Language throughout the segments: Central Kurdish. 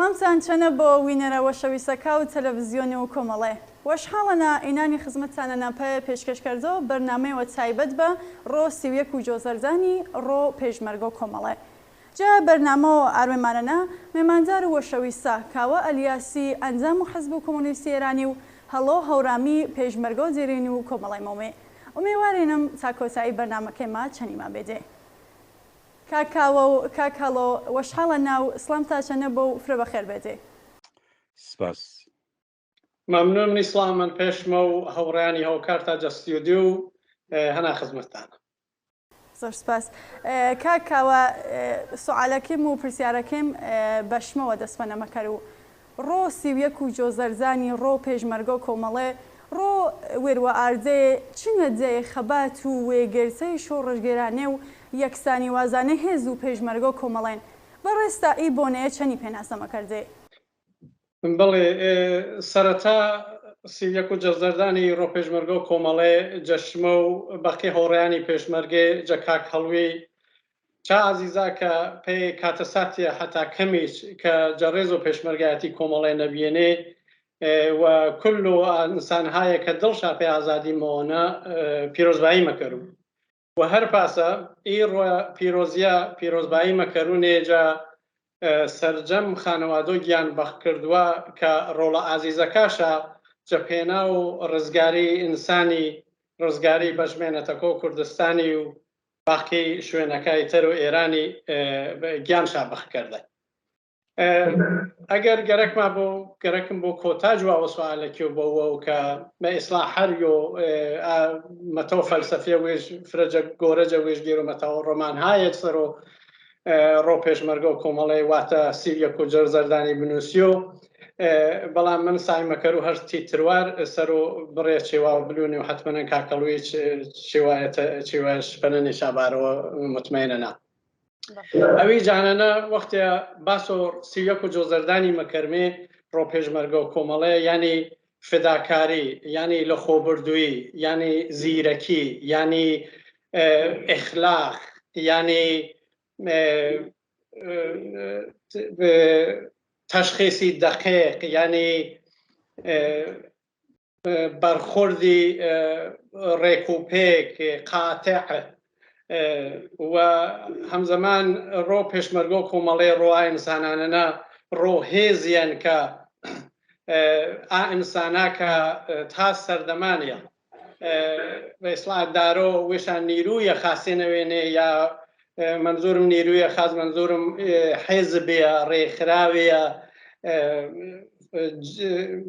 سلامتان چەنە بۆ وینەرەوە شەویستەکە و تەلەڤیزیۆنی و کۆمەڵێ وەشحاڵەنە ئینانی خزمەتتانە ناپایە پێشکەشکردەوە بەرنامەیەوە تایبەت بە ڕۆ سیویەک و جۆزەرزانی ڕۆ پێشمەرگە و کۆمەڵێ جا بەرنامەوە ئاروێمانەنە مێماندار و وەشەویستە کاوە ئەلیاسی ئەنجام و حەزب و کۆمۆنیستی ئێرانی و هەڵۆ هەورامی پێشمەرگە و جێرین و کۆمەڵی مۆمێ ئومێوارێنم تا کۆتایی بەرنامەکەیما چەندیما بێدێ کاکاڵۆ وەشحاڵە ناو سلام تا چەنە بۆ و فرە بەخێر بێتێ سپاس ممنون منی سلامن پێشمە و هەوڕیانی هەوکار تا جەستیودی و هەنا خزمەتتانە زۆر سپاس کاکاوە سوالەکەم و پرسیارەکەم بەشمەوە دەستپەنەمەکەر و ڕۆ سیویەک و جۆزەرزانی ڕۆ پێشمەرگە و کۆمەڵێ ڕۆ وێروە ئاردێ چنە جێ خەبات و وێگەرسەی شۆڕژگێرانێ و یەکسانی وازانە هێز و پێشمەرگە و کۆمەڵێن بەڕێستا ئی بۆنەیە چەندی پێناسەمەکردێ بڵێ سەرەتا سیویەک و جۆزەرزانی ڕۆ پێشمەرگە و کۆمەڵێ جەشمە و بەقی هەوڕیانی پێشمەرگێ جەکاک هەڵوی چا عزیزا کە پێی کاتە ساتیە حتا کەمیش کە جەڕێز و پێشمەرگایەتی کۆمەڵێ نەبیێنێ و کل و ئینسان هەیە کە دڵشا پێ ئازادی مەوەنە پیرۆزبایی مەکەرو و هەر پاسە ئی ڕۆ پیرۆزیە پیرۆزبایی مەکەرونێ جا سەرجەم خانەوادۆ گیان بەخ کردووە کە ڕۆڵە ئازیزەکاشە جەپێنا و ڕزگاری ئینسانی ڕزگاری بەژمێنەتەکە و کوردستانی و باقی شوێنەکەی تەر و ئێرانی گیانشا بەخکردە ئەگەر گەرەکم بۆ کۆتا جواوە سوالێکی و بۆوە و کە بە ئیسلاح هەری و مەتەوە فەلسەفیە وێژ فرەجە گۆرەجە وێژگیر و مەتەوە ڕۆمان هایەک سەر و ڕۆ پێشمەرگە و کۆمەڵێ واتە سیویەک و جۆزەرزانی بنووسیۆ بەڵام من سایمەکەر و هەرتی تروار سەر و بڕێ چێوا و بلوونی و حتمەنە کاکەڵوی چێوایش پەنەنی شابارەوە متمەینەنا ئەوی جانانە وەختە باسۆ سیویەک و جۆزەردانی مەکەرمێ ڕۆ پێشمەرگە و کۆمەڵێ ینی فداکاری ینی لە خۆبردووی ینی زیرەکی ینی ئیخلاق ینی تەشخیصی دقیق ینی بەرخوردی ڕێکوپێک قاتع و هەمزەمان ڕۆ پێشمەرگە و کۆمەڵێ ڕۆای ئینسانانەنە ڕۆ هێزیان کە ئا ئینسانە کە تا سەردەمانە بە ئیسڵاتدارۆ وێشان نیرویە خاسێنەوێنێ یا منزورم نیرویە خاز منزورم حیزبیە ڕێکخراویە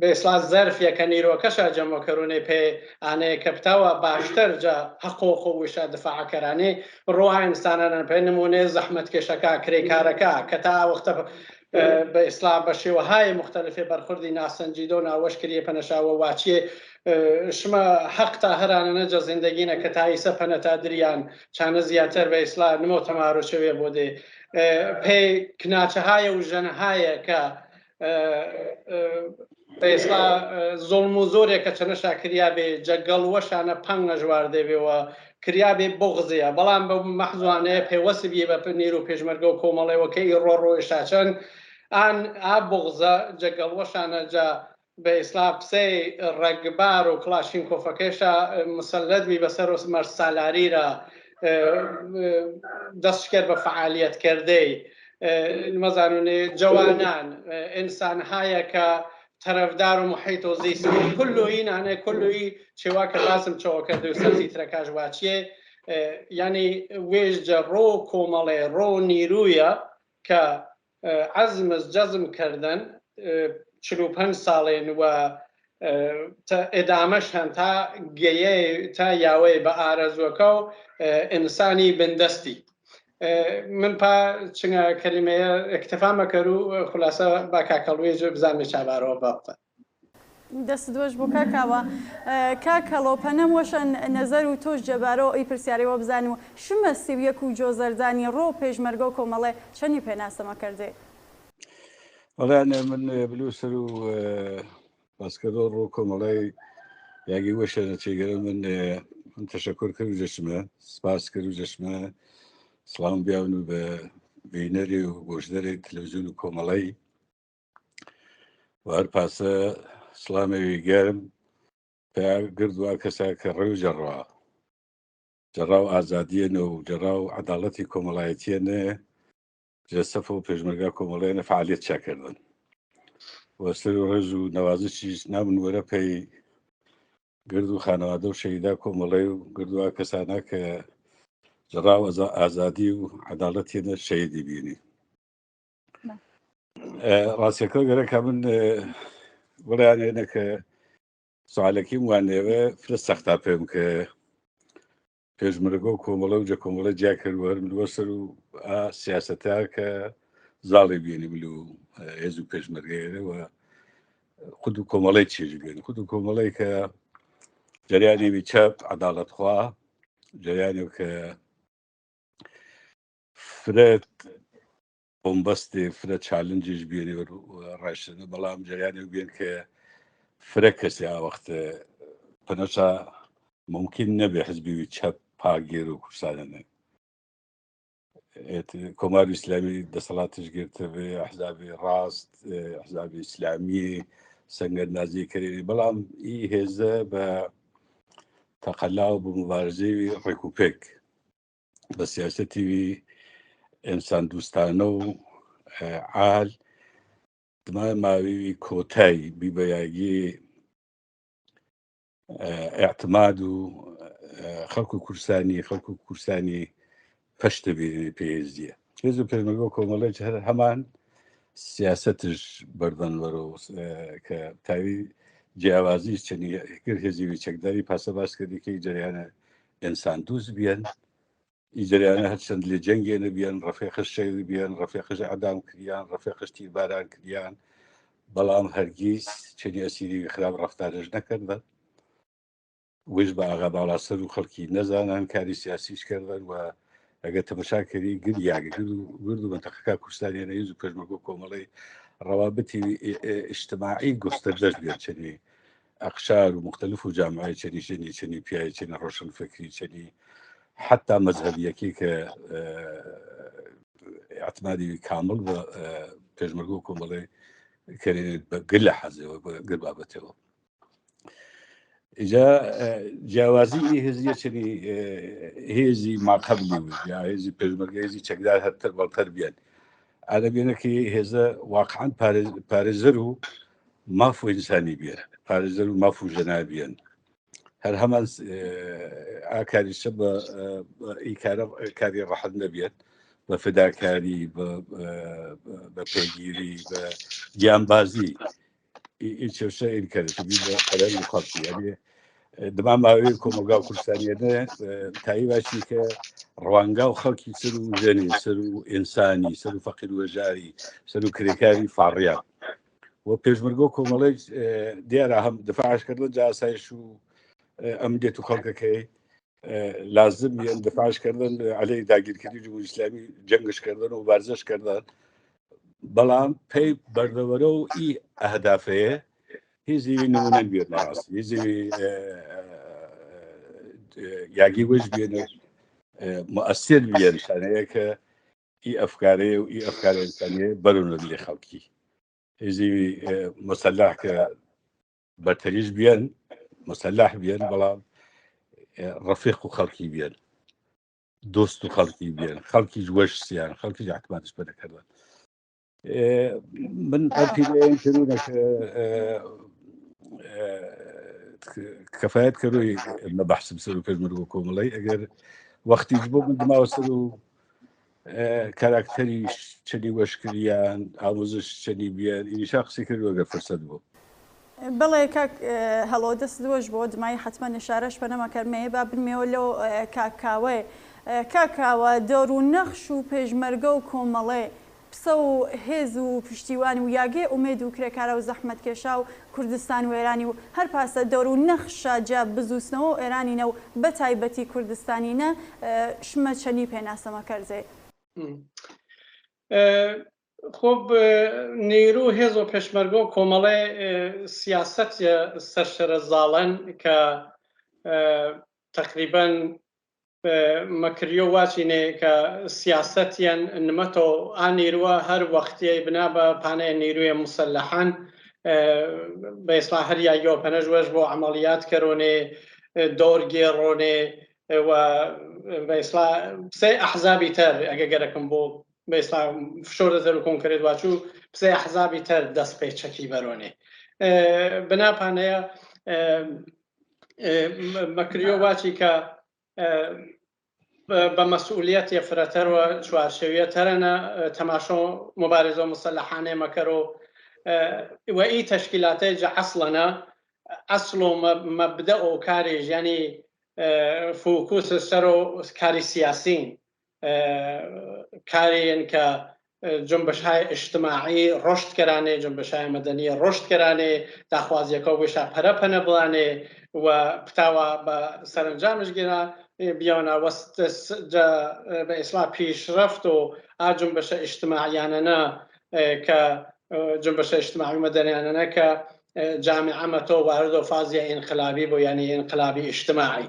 بە ئیسڵات زەرفیە کە نیرۆکەشە جەمەکەرونێ پێ ئانەیە کە بتاوە باشتر جا حەقۆق و وشە دفاعکەرانێ ڕۆهای ئینسانانە پێ نمونێ زەحمەتکێشەکە کرێکارەکە کە تا وەختە بە ئیسڵام بە شێوەهای مختلفێ بەرخوردی ناسەنجیدە و ناوەشکریە پەنەشاوە واچیێ شمە حەق تا هەرانە جە زیندەگینە کە تاییسە پەنە تا دریان چانە زیاتر بە ئیسڵام نمۆ تەمارۆچەوێ بۆ دێ پێی کناچەهایە و ژەنەهایە کە بەئیسڵا زۆڵم و زۆرێکە چەنەشا کریابێ جەگەڵ وەشانە پەنگ نەژوار دەبێەوە کریابێ بغزیە بەڵام بە مەحزوانەیە پێوەسبیە بە نیر و پێشمەرگە و کۆمەڵێەوەکەی ڕۆڕۆیشاچەن ئان ئا بغزە جەگەڵ وەشانە جا بە ئیسڵام قسەی ڕەگبار و کلاشین کۆفەکەشە مسلەدمی بەسەر و مەرسالاریرە دەستکرد بە فعالیت کردەی مەزانونێ جوانان ئینسان هەیە کە تەرەفدار و محیط و زیستی کلویینانێ کلوی چێوا کە باسم چەوەکە دو سەرزی ترەکاژ واچیێ ینی وێژجە ڕۆ کۆمەڵێ ڕۆ نیرویە کە عەزمز جەزم کردن 45 ساڵێن و ئێدامەش هەن تا گەیە تا یاوەی بە ئارەزوەکە و ئینسانی بندەستی من پا چنگە کەلیمەیە اکتفا مەکەر و خولاسە با کاکەڵوێ بزانێ چابارەوە بابتە دەست دۆش بۆ کاکاوە کاکەڵۆ پەنەم وەشە نەزەر و تۆش جەبارەوە ئەی پرسیارەوە بزان و شمە سیویەک و جۆزەرزانی ڕۆ پێشمەرگە و کۆمەڵێ چەندی پێناسەمە کردێ وەڵایە من بلوسەر و باسکەدۆ ڕۆ کۆمەڵی یاگی وەشە نەچێگەرە من تەشەکر کرد و جەشمە سپاس کرد و جەشمە سڵام بیاون و بە بینەری و گۆشدەری تەلەڤیزیۆن و کۆمەڵی و هەر پاسە سڵامەوی گەرم پێ گردووە کەسا کە ڕێ و جەڕا و ئازادیەنە و جەڕا و عەداڵەتی کۆمەڵایەتیەنە جەسەف و پێشمەرگا کۆمەڵایەنە فعالیت چاکردن وەسەر و ڕێژ و نەوازشیش نامن وەرە پێی گرد و خانەوادە و شەیدا کۆمەڵی و گردووە کەسانە کە جەڕا و ئازادی و عەداڵەتیەنە شەیدی بینی ڕاستیەکە گەرەکە من وەڵیانێنە کە سوالەکیم وانێوە فرە سەختا پێم کە پێشمەرگە و کۆمەڵە و جە کۆمەڵە جیا کردوەر وەسەر و سیاسەتا کە زاڵی بینی بل و هێز و پێشمەرگەیەوە خود و کۆمەڵی چێژ بێن خود و کۆمەڵی کە جریانێوی چەپ عەداڵەتخوا جریانێ کە فرێت بۆمبەستێ فرە چالنجش بێنێ ڕاشنە بەڵام جریانێ بێن کە فرە کەسی ئاوەختە پەنەشا ممکن نەبێ حزبی چەپ پاگێر و کورسانەنە کۆمار ئیسلامی دەسەڵاتش گرتەبێ ئەحزابی ڕاست ئەحزابی ئیسلامی سەنگەر نازیکردنی بەڵام ئی هێزە بە تەقەلا و بە مبارزەی ڕێکوپێک بە سیاسەتی ئینسان دووستانە و عال دمای ماوەی کۆتایی بیبەیاگی ئاعتماد و خەڵک و کورسانی پەشتە بینی پێهێزیە هێز و پێشمەرگە کۆمەڵی هەر هەمان سیاستش بەردەن وەرە کە تاوی جیاوازی چنی گر هێزیوی چەکداری پاسە باس کردی جریانە ئینسان دووست بیان ئیجریانە هەرچەند لێ جەنگێنە بیان ڕەفێقش شەوی بیان ڕەفێقش ئەدام کردیان ڕەفێقش تیرباران کردیان بەڵام هەرگیز چنی ئەسیری خراپ ڕەفتارش نەکردن وش بە ئاغا باڵاسەر و خەڵکی نەزانان کاری سیاسیش کردن و ئەگە تەمەشاکردی گرد و منتەقەکە کوردستانیانە هێز و پێشمەرگە کۆمەڵی ڕەوابەتی ئیجتماعی گۆستەردەش بێت چنی ئەقشار و مختلف و جامعای چنی چنی پیاوی چنی ڕۆشن فکری چنی حتا مەذهبیەکی کە ئەعتمادی کامل بە پێشمەرگە و کۆمەڵی کردێت بە گەل لە حەزەوە بە گەل بابەتەوە ئیجا جیاوازی هێزیە چنی هێزی ماقەبلی و یا هێزی پێشمەرگە هێزی چەکدار هەرتر بەڵتر بیان ئادە بێنەکە هێزە واقعاً پارێزەر و ماف و ئینسانی بیان پارێزەر و ماف و ژەنا بیان هەر هەمان ئاکاریشە بە کاری ڕەحەت نەبێت بە فداکاری بە پێگیری بە گیانبازی ئیچێشە ئینکەرێت بە قەلەر و خەڵکی یعنی دما ماوەی کۆمەلگا و کوردستانیانە تایی باشی کە ڕوانگا و خەڵکی سەر و ژەنی سەر و ئینسانی سەر و فەقیر و وەژاری سەر و کرێکاری فاڕیان و پێشمەرگە و کۆمەڵی دیارە هەم دفاعشکردن جا ئاسایش و ئەم دێت و خەڵکەکەی لازم یان دفاعشکردن عەلەی داگیرکردنی جمهوری ئیسلامی جەنگشکردن و مبارزەشکردن بەڵام پێی بەردەوەرە و ئی ئەهدافەیە هیزی نمونە بێت ناڕاست هیزی یاگی وەش بێنە مؤثر بێن شانەیە کە ئی ئەفکارەیە و ئی ئەفکارە ئینسانیە بەرونە لێ خەڵکی هیزی مەسەلاح کە بەرتەریش بیان مەسەلاح بیان بەڵام ڕەفیق و خەڵکی بیان دۆست و خەڵکی بیان خەڵکی وەش سیان خەڵکی اعتمادش بە نەکردن من ئەرکی لێن کردوونەکە کەفایەت کردووی مە بەحسم سەر و پێشمەرگە کۆمەڵی ئەگەر وەختیش بۆ من دماوە سەر و کاراکتەری چنی وەشکریان ئامۆزش چنی بیان ئینیشا قسەی کردووە ئەگەر فرسەت بوو بەڵێ کاک هەڵۆ دەست دۆش بۆ دمای حتمما نشارەش بەنەمەکەرمەیە با بنمێەوە لەو کاکاوێ کاکاوە دەور و نەخش و پێشمەرگە و کۆمەڵێ پسە و هێز و پشتیوانی و یاگێ ئومێد و کرێکارە و زەحمەت کێشا و کوردستان و ئێرانی و هەر پاسە دەور و نەخشە جا بزووسنەوە و ئێرانینە و بە تایبەتی کوردستانینە شمە چەنی پێناسەمەکەرزێ خۆب نێرو هێز و پێشمەرگە و کۆمەڵێ سیاست سەرشەرە زاڵەن کە تقریبان مەکریۆ واچینێ کە سیاستیان نمەتەوە ئا نێروە هەر وەختیە بنا بە پانەیە نێرویە مسلحان بە ئێستا هەر یاگیۆ پەنەژوەش بۆ عملیات کەرۆنێ دۆر گێڕۆنێ و بە ئێستا پسەی ئەحزابی تەر ئەگە گەرەکەم بۆ بە ئێستا فشۆرە تەر و کۆنکرێت واچوو پسەی ئەحزابی تەر دەست پێ چەکی بەرۆنێ بناپانەیە مەکریۆ واچی کە بە مەسئولیەتی فرەتەرەوە چوارشەویە تەرەنە تەماشۆ مبارزە مسلحانێ مەکەرۆ وەئی تەشکیلاتەی جە عەسڵەنە ئەسڵ و مەبدە و کارێژ ینی فوکوس سەر و کاری سیاسین کارێن کە جنبشهای اجتماعی رشد کرانێ جنبشهای مەدەنی رشد کرانێ داخوازیەکە وێشا پەرەپەنە بڵانێ و پتاوە بە سەرنجامش گیرا بیاونا وەست بە ئیسلا پیشرفت و ئا جنبشە اجتماعیانەنە کە جنبشە اجتماعی مەدەنیانەنە کە جامعە تۆ وارد و فازیە ئینقلابی بۆ یعنی ئینقلابی اجتماعی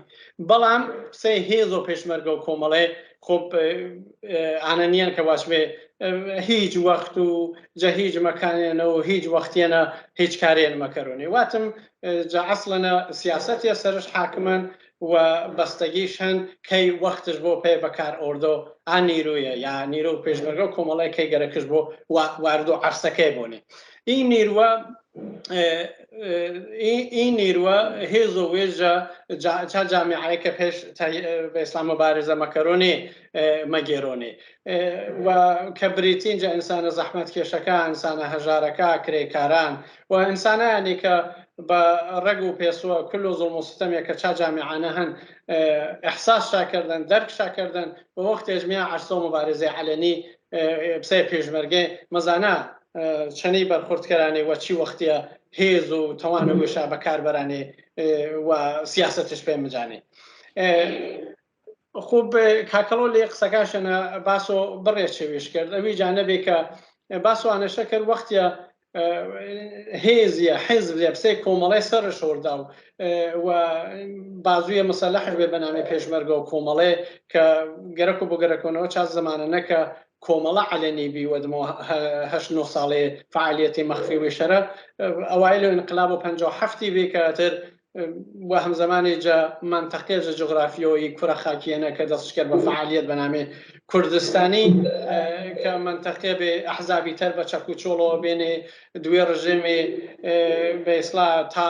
بەڵام سێ هێز و پێشمەرگە و کۆمەڵێ خۆب ئانەنیان کە واشبێ هیچ وەخت و جە هیچ مەکانێنە و هیچ وەختێنە هیچ کارێن مەکەرۆنێ واتم جا عەسڵەنە سیاسەتیە سەرش حاکمن و بەستەگیش هەن کەی وەختش بۆ پێ بەکار ئۆردۆ ئا نیرویە یا نیرو و پێشمەرگە و کۆمەڵی کەی گەرەکەش بۆ وارد و عەرسەکەی بۆنێ این نیروە هێز و وێژە چا جامعەیەکە پێش بە ئیسلام مبارزە مەکەرۆنێ مەگێرۆنێ و کە بریتین جە ئینسانە زەحمەت کێشەکە ئینسانە هەژارەکە کرێکاران و ئینسانانی کە بە ڕێگ و پێسووە کل و زوڵم و ستەمێکە چا جامعانە هەن ئەحساس شاکردن دەرک شاکردن بە وەختێ ژمیا عەرسە و مبارزەی عەلەنی بسەی پێشمەرگێ مەزانە چەنەی بەرخوردکەرانێ و چی وەختیە هێز و تەوانە وێشا بەکاربەرانێ و سیاسەتش پێ مجانێ خوب کاکەڵۆ لێ قسەکاشەنە باسۆ بڕێ چێویش کرد ئەوی جانەبێ کە باسوانەشە کرد وەختیە هێزیە حیزب لێبسەی کۆمەڵی سەرش شۆردا و بازوویە مەسەلەحش بێ بەنامی پێشمەرگە و کۆمەڵێ کە گەرەک و بۆ گەرەکەونەوە چاس زمانە کە کۆمەڵە عەلەنی بی وەدمەوە 8 ساڵێ فعالیەتی مەخفی وێشەرە ئەوایل و انقلاب و 57 بێ کەتر و هەم زمانی جە منتەقێژە جغرافیۆی کورە خاکیێنە کە دەست کرد بە فعالیەت بەنامێ کوردستانی کە منتەقێ بێ ئەحزابی تەر بە چەک و چۆڵەوە بێنێ دوێ ڕژێمێ بە ئیسلا تا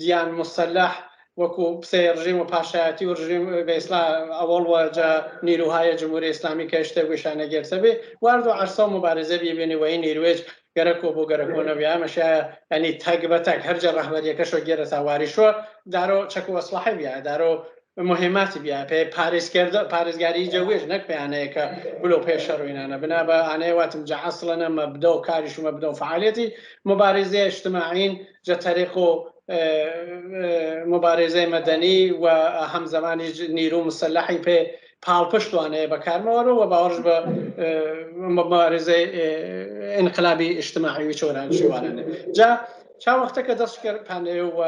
دیان مسلح وەکو پسێ ڕژیم و پاشایەتی و ڕژیم بە ئیسلا ئەوەڵوە جە نیروهای جمهوری ئیسلامی کە شتێک وێشانە گێرسە بێ وارد و عەرسە و مبارزە بێنێ وەی نیروێج گەرەکۆ بۆ گەرەکۆنەویە مەشایە ئەنی تەک بە تەک هەرجە ڕەهبەریەکەشۆ گێرە تاواریشوە دارۆ چەک و وەسڵەحی بیا دارۆ مهماتی بیا پێ پارێزگاری جەوێژ نەک پێیانەیە کە بلۆ پێشە ڕووینانە بنا بە ئانەیە واتم جە عەسڵەنە مەبدە و کاریش و مەبدە و فعالیەتی مبارزەی اجتماعین جە تەریق و مبارزەی مەدەنی و هەم زمانی نیرو مسلحی پێ پاڵپشتوانەیە بەکارمەوەرە و باوەڕش بە مبارزەی انقلابی اجتماعی چۆرانشیوانانە جا چا وەختەکە دەست کرد پانەیە و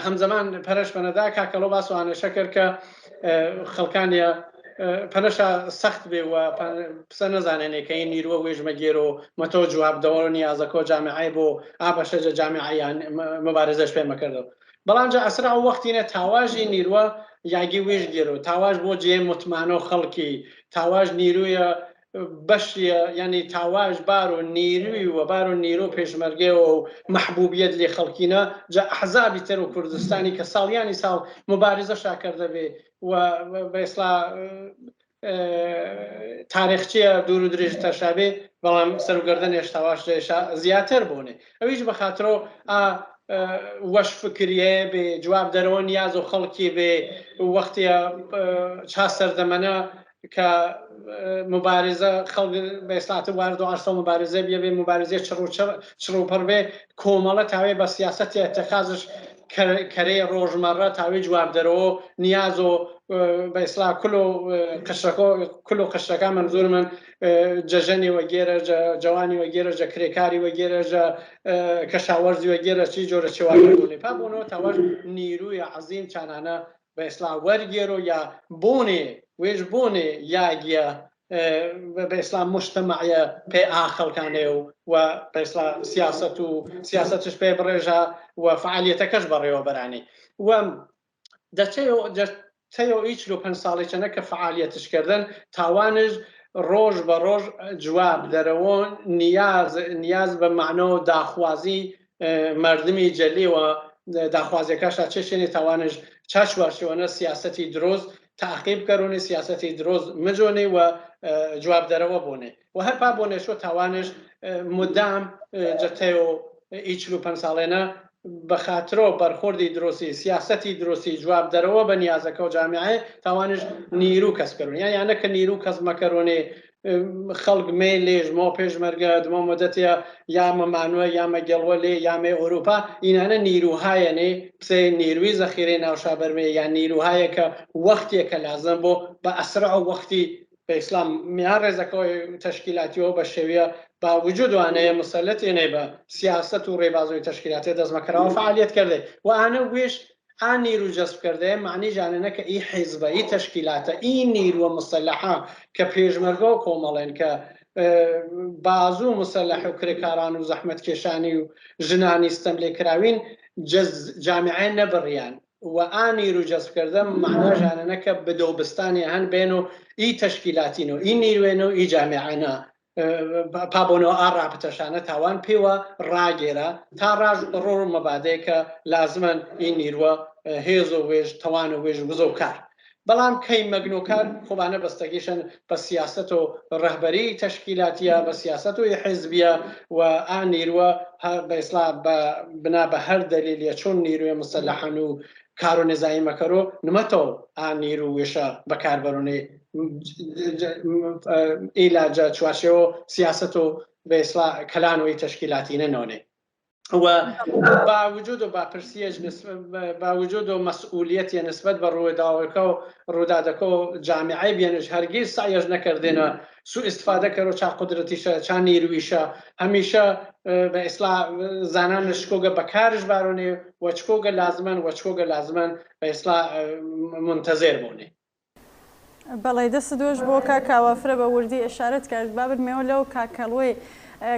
هەم زەمان پەرش بەنەدا کاکەڵۆ باسوانەشە کرد کە خەڵکانیە پەنەشە سەخت بێ و پسە نەزانێنێکەی نیرووە وێژمەگێر و مەتۆ جواب دەوەڕ نیازەکۆ جامعای بۆ ئابەشەجە جامعیان مبارزەش پێ مەکردەوە بەڵام جا ئەسرا وەختینە تاواژی نیرووە یاگی وێژ گێر و تاواژ بۆ جێ متمانە و خەڵکی تاواژ نیرویە بەشیە ینی تاواژ بار و نیروی و بار و نیرو پێشمەرگێەوە و محبوبیت لێ خەڵکینە جا ئەحزابی تر و کوردستانی کە ساڵیانی ساڵ مبارزە شاکردە بێ و بە ئیسلا تاریخچیە دوور و درێژ تەشابێ بەڵام سەرگەردن هێشتاواش زیاتر بوونێ ئەویش بە خاطرۆ وەش فکریە بێ جواب دەرەوە نیاز و خەڵکی بێ وەختیە چا سەردەمەنە کە مبارزە خەڵک بە ئێستاتە وارد و عەرسە و مبارزە بێ مبارزێ چڕوپڕ بێ کۆمەڵە تاوێ بە سیاسەتی اتخاذش کەرەی ڕۆژمەڕە تاوێ جواب دەرەوە نیاز و بە ئیسلا کول و قشەکە منزور من جەژەنی وەگێرە جوانی وەگێرە جە کرێکاری وەگێرە جە کەشاوەرزی وەگێرە چی جۆرە چێواربوونی پا بوونەوە تاوەش نیروی عەزیم چانانە بە ئیسلا وەرگێر و یا بوونێ وێژ بوونێ یاگیە بإسلام مجتمعية بي آخر كانوا وبإسلام سياستش بي برجع وفعاليتكش بريو براني دەچەیەوە هیچ لە 5 ساڵێکەنە کە فعالیتشکردن تاوانش ڕۆژ بە ڕۆژ جواب دەرەوە نیاز بە معنە و داخوازی مردمی جەلیەوە داخوازیەکەشا چێشێنی تاوانش چاشواشەوەنە سیاسەتی دروست تعقیب کەرونی سیاسەتی دروست مجۆنێ و جواب دەرەوە بوونێ و هەرپا بۆنێشۆ تاوانش مدام جەتەیە هیچ لە 5 ساڵێنە بەخاترۆ بەرخۆردی درۆسی سیاسەتی درۆسی جواب دەرەوە بە نیازەکە و جامعە تاوانش نیرو کەسکردن یانە کە نیرو کەس مەکەرۆنێ خەڵک مێ لێژمە پێشمەرگە دمە مدەتە یامە مانوە یامە گەڵوە لێ یامێ ئۆروپا ئینانە نیروهایەنێ پسێ نیروی زەخیرەی ناوشابەرمێ یان نیروهایە کە وەختێکە لازم بۆ بە ئەسرع و وەختی بە ئیسلام میان ڕێزەکەی تەشکیلاتیەوە بە شێویە باوجود وانەیە مسلەتێنێ بە سیاست و ڕێبازۆی تەشکیلاتی دەستمەکەرەوە فعالیت کرده و ئانە وێش ئا نیرو جەسب کرده معنی جانەنە کە ئی حیزبە ئی تەشکیلاتە ئی نیروە مسلحە کە پێشمەرگە و کۆمەڵێن کە بازوو مسلح و کرێکاران و زەحمەت کێشانی و ژنانی ستەم لێکراوین جامعە نەبڕیان و ئانی رو جەسبکردن معنە ژانەنە کە بدۆبستانی هەن بێن و ئی تەشکیلاتین و ئی نیروێنە و ئی جامعانە پابۆنەوە ئاڕاپتەشانە تاوان پێوە ڕاگێرە تا ڕاژ ڕۆ مەبادەیە کە لازمن ئی نیروە هێز و وێژ تەوان و وێژ وزە و کار بەڵام کەی مەگنۆکار خۆبانە بەستەگیشن بە سیاست و ڕەهبەری تەشکیلاتیە بە سیاست و حیزبیە و ئا نیروە بە ئیسلام بنا بە هەر دەلیلە چۆن نیروی مسلحان و کار و نێزایی مەکەرۆ نمەتەوە ئا نیرو وێشە بەکاربەرونێ ئیلاجە چوارچێوە سیاست و بە ئیسلام کەلانەوەی تەشکیلاتی نەنۆنێ و باوجود و باپرسیەج باوجود و مەسئولیەتی نسبت بە ڕووداوەکە و ڕوودادەکە و جامعەی بێنش هەرگیز سعیەش نەکردێنە سوء استفادە کەرۆ چا قودرەتیشە چا نیرویشە هەمیشە بە ئیسلام زانان شکۆگە بەکارش بارۆنێ وەچکۆگە لازمن وەچکۆگە لازمن بە ئیسلام منتەزێر بوونێ بەڵێ دەست دۆش بۆ کاکاوەفرە بە وردی ئێشارەت کرد بابرمێەوە لەو کاکەڵۆی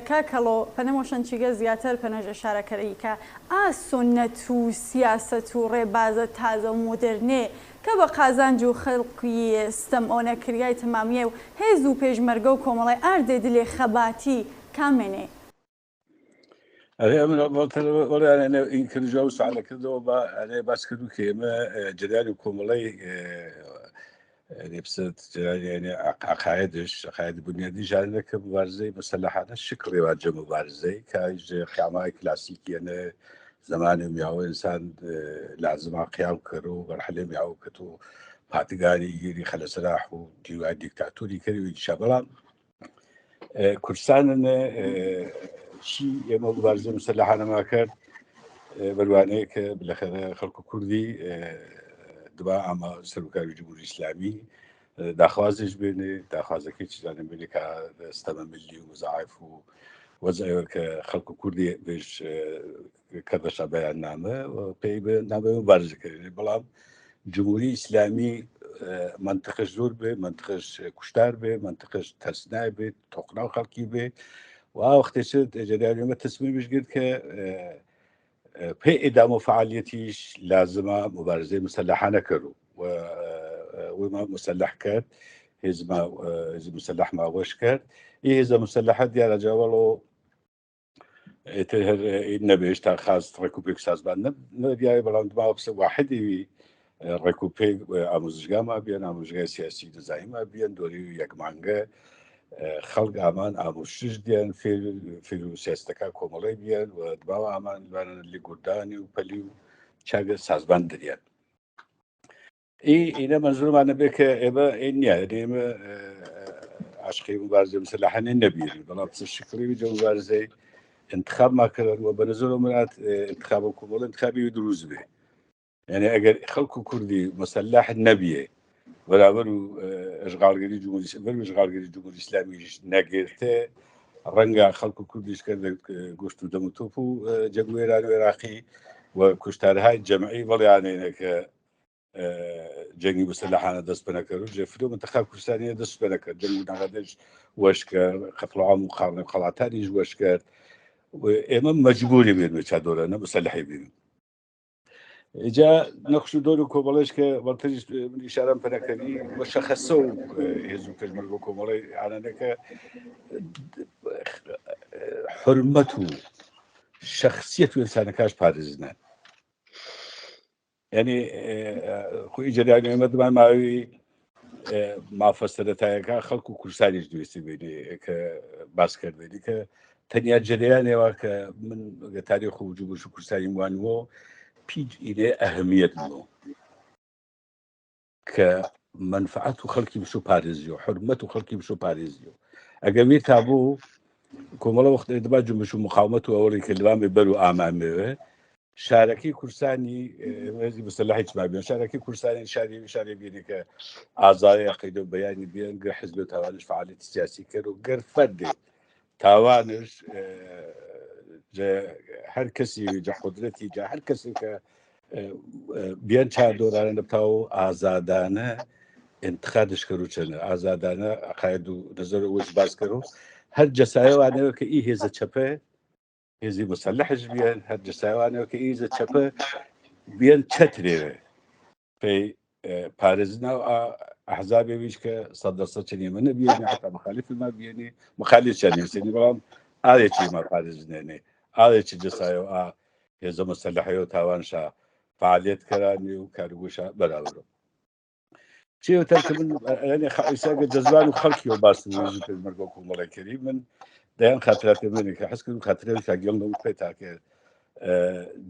کاکەڵۆ پەنەمۆشەنچیگە زیاتر پەنەژ ئێشارەکەی کە ئاسۆنەت و سیاست و ڕێبازە تازە و مۆدرنێ کە بە قازانج و خەڵکی ستەم ئۆنەکریای تەمامیە و هێز و پێشمەرگە و کۆمەڵی ئاردێ دلێ خەباتی کامێنێ این کردجا و سوال کردەوە بە باس کردو کە ئێمە جداری و کۆمەڵی نفسد يعني عقائد بنيادي جالنا كمبارزة مسلحة الشكل يواجه مبارزة كاج قيامة كلاسيكية أنا زمان مياو إنسان لازم قيام كرو برحلة مياو كتو باتقاني يجري خلص راح وديوان ديكتاتوري كريو إنشابلا كرسان أنا شيء يما مبارزة مسلحة أنا ما كان بروانه كبلاخره خلق كردي دبا اما سرکاری جمهوری اسلامی داخوازش بینه داخوازه که چیزانی بینه که استم ملی و مضاعف و وضعی که خلق کردی بهش کردش بیان نامه و پی به نامه مبارزه کرده بلام جمهوری اسلامی منطقش زور به منطقش کشتار به منطقش تصنیع به تقنا خلقی به و وقتی شد جدیدی ما تصمیمش گرفت که پی ادامه فعالیتیش لازمه مبارزه مسلحه نکرو و ما مسلح کرد حزب مسلح ما وش کرد این حزب مسلحه دیار جوالو تهر النبيش تا خاص ركوبيك سازبان نبيا بلان ما بس واحد ركوبيك اموزجا ما بين اموزجا سياسي دزايما بين دوري يك مانغا خلق امان اموشج ديان في سياستكا كومولي بين ودبا امان بان اللي قداني وبليو چاغ سازبان ديان اینا منظور من بك ابا این يعني عشقي مبارزه مسلحه نبيل بلا بس الشكري جو مبارزه انتخاب ما كرر وبنزول مرات انتخاب كومول انتخابي دروز به يعني اگر خلق كردي مسلح النبيه ولا برو اشغال غير جمهوري اسلامي ناقرته رنگا خلق كرديش كذا گوشتو دمتوفو جگويران عراقي وكشتارهای جمعي ولا يعني انك جەنگی مسلحانە دەست بە نەکرد و جێفرۆ منتەخاب کوردستانیە دەست بە نەکرد جەنگ و نەغەدەش وەش کرد قەتڵعام و خاڵنە خەڵاتانیش وەش کرد ئێمە مەجبوری بێنمە چادۆرانە مسلحی بینن ئجا نەخش و دۆر و کۆمەڵەش کە بەڵتریش من ئیشارەم پێ نەکردی مەشەخەسە و هێز و پێشمەرگ و کۆمەڵی ئانانەکە حرمەت و شخصیت و ئینسانەکەش پارێزنە یعنی خۆی جەریان ئێمە دمان ماوەی مافە سەرەتایەکە خەڵکو و کوردستانیش دوێستی بینێ کە باسکردێنی کە تەنیا جەریانێەوە کە من تاریخ و وجوبش و کوردستانی وانوە پیج ئیرێ ئەهمیەت بوو کە منفعەت و خەڵکی بشو پارێزی و حرمەت و خەڵکی بشو پارێزی و ئەگەر وێ تابوو کۆمەڵە وەخت دەبا جنبش و مقاومەت و ئەوەی کە لەوان بەر و ئامامێوە شارەکەی کوردستانی هێزی مسلحی اجتماعی شارەکەی کوردستانی شاری بینی کە ئازادی عقیدە و بەیانی بێن گەر حزب و تاوانش فعالیت سیاسی کرد و گەر فەردێ تاوانش هەر کەسی جا قدرەتی جا هەر کەسی کە بیان چادۆرانە دەبتا و ئازادانە انتخابش کرد و چەنە ئازادانە عقاید و نەزەر وەش باس کرد و هەر جەسایەوانەوە کە ئی هێزە چەپە هێزی مسلحش بیان هەر جەسایەوانەوە کە ئیزە چەپە بیان چەترێوێ پێی پارێزنا و ئەحزابێویش کە 100% چنیمە نەبیێنێ حتا مخالفی ما بێنێ مخالف چەنیسێنی بەڵام ئاڵێکی ما پارێزنێنێ ئاڵێکی جەسایەوە هێزە مسلحەوە تاوانشا فعالیت کەرانی و کارگوشە بەراورە چێوەتەر کە من ئیساگە جەزبان و خەڵکی و باسی پێشمەرگە و کۆمەڵێکەری من دەیان خاتراتی منێک کە حەز کرد و خاترەوەی کاگەڵ لەو پێ تاکە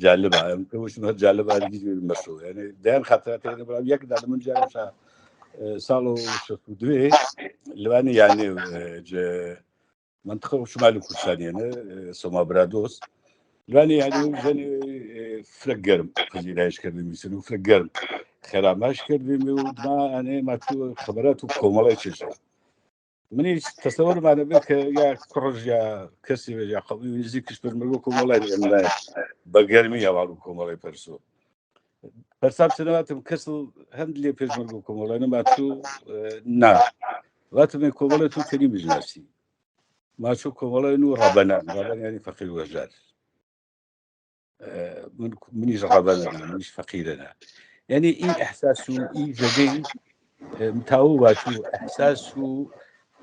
جالبە ئەم پێوەشم هەر جالبە هەرگیز مەشۆ یعنی دەیان خاتراتی بەڵام یەکدا لە من جارشا ساڵ و 62 لەوانی یانێ منطقە شمالی کوردستانیانە سۆما برادۆس لەوانی یانی ژەنێ فرە گەرم پەزیرایش کردی میسن و فرە گەرم خێراماش کردیم و دما ئەنێ ماچووە خەبەرات و کۆمەڵی چێژە منی تەسەوەرمانە بێت کە یا کوڕژ یا کەسی یا خەڵی نزیکش پێشمەرگە و کۆمەڵای بە گەرمی هەواڵ و کۆمەڵی پەرسۆ پەرسام چنەواتم کەسڵ هەند لێ پێشمەرگە و کۆمەڵای نەماچوو نا واتمێ کۆمەڵێت و تەنی بژناسی ماچوو کۆمەڵێن و ڕەبەنان ڕەبەنیانی فەقیر وەژار منیش ڕەبەنە منیش فەقیرەنە یعنی ئی ئەحساس و ئی جەگەی تاوە باشوو ئەحساس و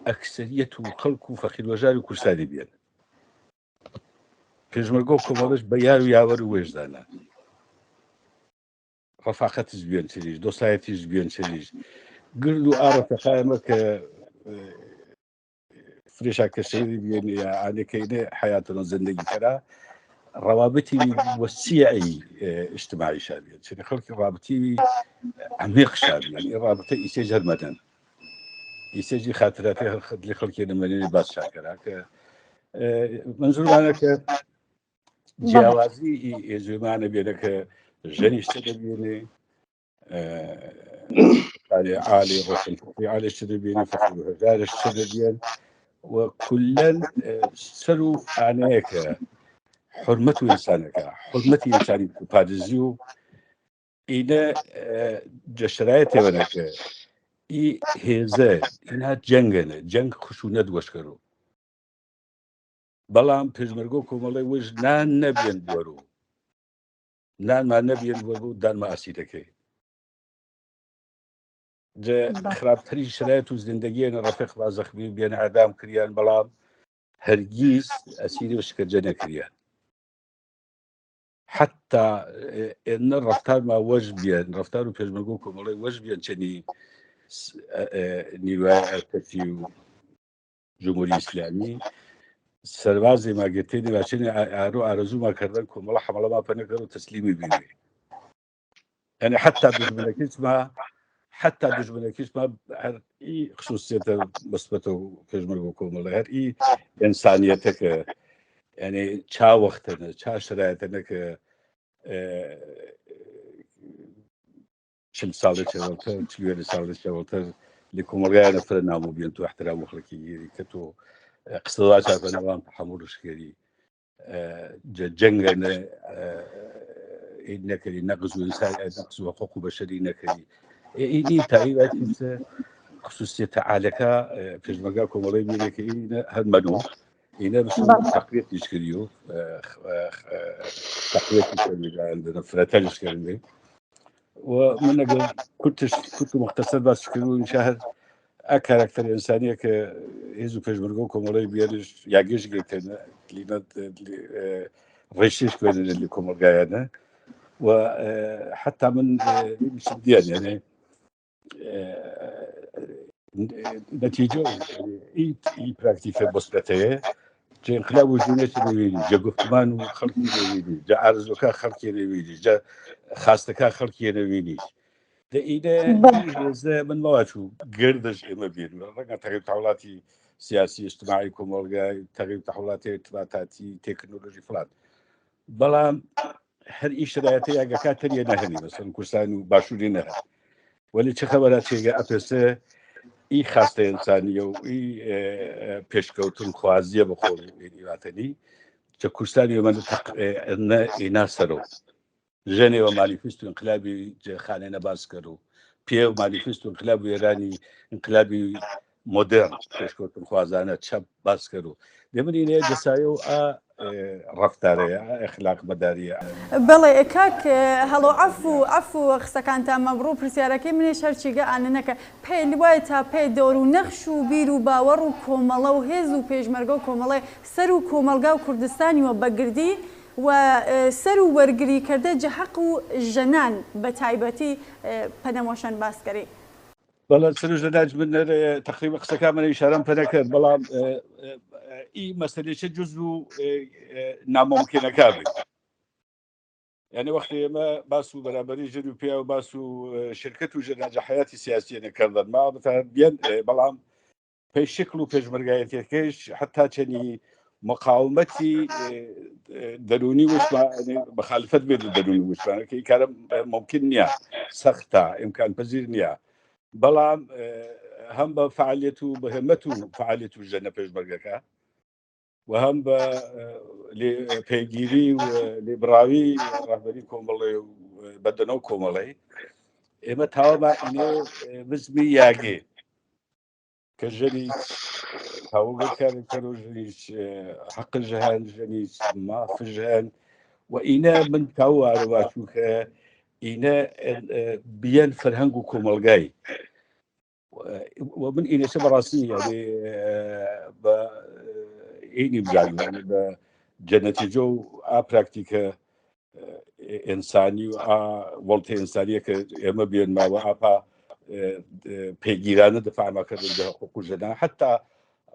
ئەکسەریەت و خەڵک و فەقیر وەژار و کوردستانی بێن پێشمەرگە و کۆمەڵش بە یار و یاوەر و وێژدانە ڕەفاقەتیش بێن چریش دۆسایەتیش بێن چریش گرد و ئاڕەفەقایمە کە فرێشا کەسەیری بێن یا ئانێکەینێ حیاتەوە زندگی کەرا ڕەوابەتی وەسیعی اجتماعی شابێت چنی خەڵکی ڕابطی عمیق شابێت ڕابطە ئیسێج هەرمەدەن ئیسێجی خاتراتی لێ خەڵکی نەمەنێنی باس شاکەرا کە منزوورمانە کە جیاوازی ئێزوێمانە بێنە کە ژەنیش چ دەبێنێ عالی ڕۆشنفکری عالیش چ دەبێنێ فەقیر هەژارش چ دەبێن و کولەن سەر و ئانەیەکە حرمەت و ئینسانەکە حرمەتی ئینسانی پارێزی و ئینە جەشرایەتێوەنەکە ئی هێزە ئینها جەنگەنە جەنگ خشونەت وەشکەرۆ بەڵام پێشمەرگە و کۆمەڵی وەش نان نەبێن بوەرۆ نانمان نەبێن بوە بوو دانمە ئاسی دەکەی خراپتری شرایەت و زیندەگیێنە ڕەفیق با زەخمی بێنە ئەدام کریان بەڵام هەرگیز ئەسیری و شکەرجە نەکریان حتا ئێنە ڕەفتارمان وەش بێن ڕەفتار و پێشمەرگە و کۆمەڵی وەش بێن چەنی نیوای ئەرکەتی و جمهوری ئیسلامی سەربازی ماگرتێنی باچێنی ئارۆ ئارەزوومان کردن کۆمەڵە حەمەڵەمان پێ نەکرد و تەسلیمی بینێ یعنی حتا دژمنەکیشمان هەر ئی خصوصیەتە بەسبەتە و پێشمەرگە و کۆمەڵی هەر ئی ئینسانیەتە کە یعنی چا وەختەنە چا شرایەتەنە کە 40 ساڵی چەوەڵتر 40 ساڵی چەوەڵتر لە کۆمەڵگایانە فرە نامۆ بێن تو احترام و خەڵکی گیری کە تۆ قسەوا چاپەنەوان هەموو ڕشکێری جەنگەنە نەکەی نەقز و نەقز و حقوق بەشەری نەکەی ئینی تایبەتی خصوصیەتە عالەکە پێشمەرگا کۆمەڵی بینێکە هەرمەنوو ئینە بسم تقویتیش کردی و فرەتەلش کردی ومن أجل كنت مختصر بس كلون شهر أكاركتر إنسانية كإيزو بيجبرجو كمولي بيرش يعيش جيتنا كلمة ريشيش كون اللي كمول جاينا وحتى من مش بديان يعني نتيجة إي براكتيك بسيطة جا انقلاب وجودية نويني جا قفتمان وخلقي نويني جا عرضوكا خلقي نويني جا خاستكا خلقي نويني ده إذا من مواتو قردش إما بين رقم تغيب تحولاتي سياسي اجتماعي كومولغاي تغيب تحولاتي ارتباطاتي تكنولوجي فلان بلام هر إيش رأيتي أجا كاتري نهني مثلا كوسانو باشوري نهن ولی چه خبرات شيء أبسه إي خاصة إنسانية وإي بيشكوتون خوازية بخوري واتني چه كوساني ومن إناسرو جني ومانيفستو انقلابي خانه نباز کرو پیو مانیفستو انقلابی ایرانی انقلابی مدرن پێشکەوتن خوازانە چەپ باز کرو دەمن اینێ دەسایە و ڕەفتارەیە ئەخلاق بەداریە بەڵێ کاک هەڵۆ عەفو قسەکانتان مەبڕوو پرسیارەکەی منیش هەرچیگە ئانەکە پێی وایە تا پێی دەور و نەخش و بیر و باوەڕ و کۆمەڵە و هێز و پێشمەرگە و کۆمەڵێ سەر و کۆمەلگا و کوردستانیوە بەگردی وسر وەرگری کرده جە حەق و ژەنان بە تایبەتی پەنەمۆشن باسکەری بەڵام سەر و ژەناج من تقریبا قسەکان من ئیشارەم پێ نەکرد بەڵام ئی مەسەلەیەکە جزء و ناممکنەکە بێت يعني وقتی ئێمە باس و بەرابەری ژن و پیا و باس و شرکت و ژەناجە حیاتی سیاسی نەکردن ما بێن بەڵام پێی شکل و پێشمەرگایەتیەکەیش حتا چەنی مقاومتي دروني وشمان مخالفت بين دروني وشمان كي كان ممكن نيا سخطة إمكان بزير نيا بلام هم بفعاليته بهمته فعاليته الجنة بيجبرجكا وهم لبيجيري ولبراوي رهبري كومالي بدنو كومالي إما تاوما إنه بزمي ياجي كجني هاو كان جنيش حق الجهان جنيش ما في الجهان وإنا من تاو عرواشوك إنا بيان فرهنجو كومالجاي ومن إنا شبه راسي يعني إني بجاني يعني بجنة جو براكتيكا إنساني وولت إنسانية كأما بين ما وعطا بيجيرانا دفاع ما كان حقوق الجنة حتى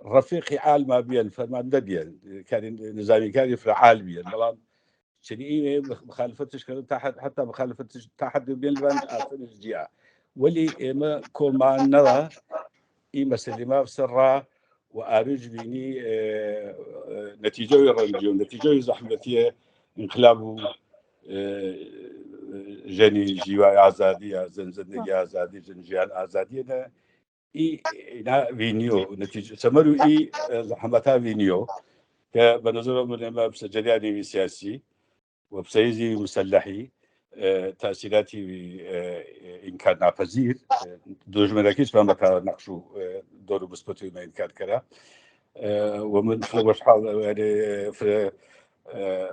رفيقي عال ما بين فرمان دبيان كان نظامي كان يفرع عال بين بلان شني مخالفتش كان تحت حتى مخالفتش تحت بين البان آخر الجياء واللي ما كل ما نرى مسألة ما بسرعة وأرج بيني نتيجة يرنجون نتيجة زحمتية انقلاب جني جوا آزادية زنزنة آزادية جنجيان آزادية إنا فينيو نتيجة سمروا زحمتها فينيو كبنظر من ما بسجلاني سياسي وبسيزي مسلحي تأثيراتي إن كان نافذير دوج مراكز ما نقشوا دور بسبتي ما إن كان كذا ومن وشحال يعني في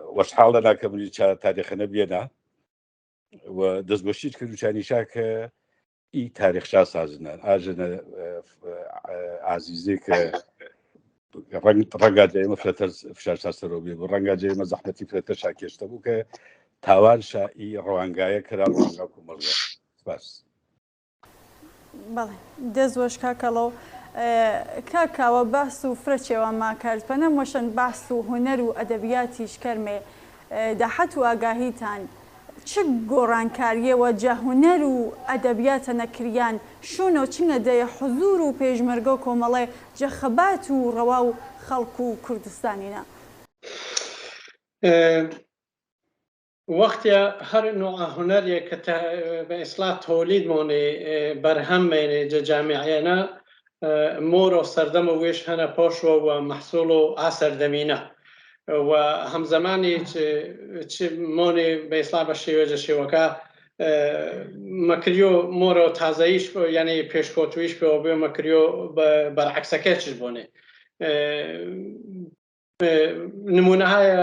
وشحال أنا كمل تاريخنا بينا ودز بشيت كل شاني شاك إي تاريخ شاس عزنا أجنا عزيزك رنگا جاي مفرتر فشار سروبي رنگا جاي مزحمتي فرتر شاكيش تبوك تاوان شاي روانگايا كرام رنگا كومرغا بس بله دزوش كاكالو كاكاو بحثو فرچي وما كارت پنموشن بحثو هنر و ادبياتيش كرمه دحتو آگاهيتان چه گۆڕانکاریە و جە هونەر و ئەدەبیاتە نەکریان شوونە و چنگە دەیە حزور و پێشمەرگە و کۆمەڵێ جەخەبات و ڕەوا و خەڵک و کوردستانینە وەختە هەر نوع هونەرێک کە بە ئیسڵات تۆلید مۆنێ بەرهەمێنێ جە جامیعێنە مۆرۆ سەردەمە وێش هەنە پۆشوە و مەحسوڵ و ئاسەردەمینە و هەمزەمانی مۆنێ بە ئیسلا بە شێوێژە شێوەکە مەکریۆ مۆرە و تازەییش یعنی پێشکۆتویش پێوە بێ مەکریۆ بەرعکسەکەچش بۆنێ نمونەهایە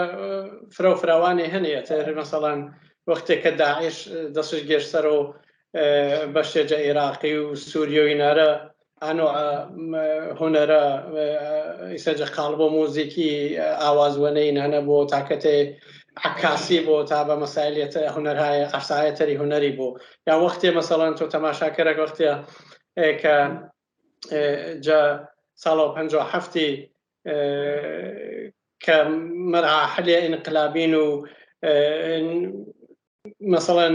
فرە و فراوانی هەنەیە تر مەسەڵەن وەختێک کە داعش دەستش گەشتەرە و بەشێجە عێراقی و سووریە و ئینارە ئانۆ هونەرە ئیسەجە قاڵ بۆ موزیکی ئاوازوەنەی نانە بۆ تاکەتێ عکاسی بۆ تا بە مەسایلێتە هونەرهای ئەرسایەتەری هونەری بۆ یا وەختێ مەسەڵەن تۆ تەماشاکەرێک وەختێ کە جا ساڵ 57 کە مەراحلێ ئینقلابین و مثلا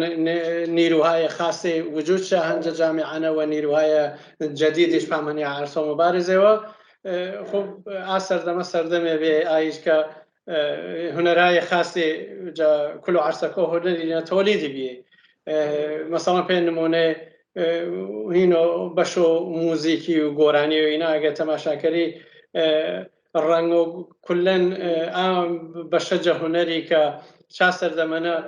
نیروهای خاص وجود شه هنجا جامعانه و نیروهای جدیدش پامنی عرصه مبارزه و خب سردمه سردمه به آیش که هنرهای خاص جا کل عرصه که هنری تولیدی بیه مثلا پی نمونه هینو بشو موزیکی و گورانی و اینا اگه تماشا کری رنگ و کلن بشجه هنری که شاستر دمنه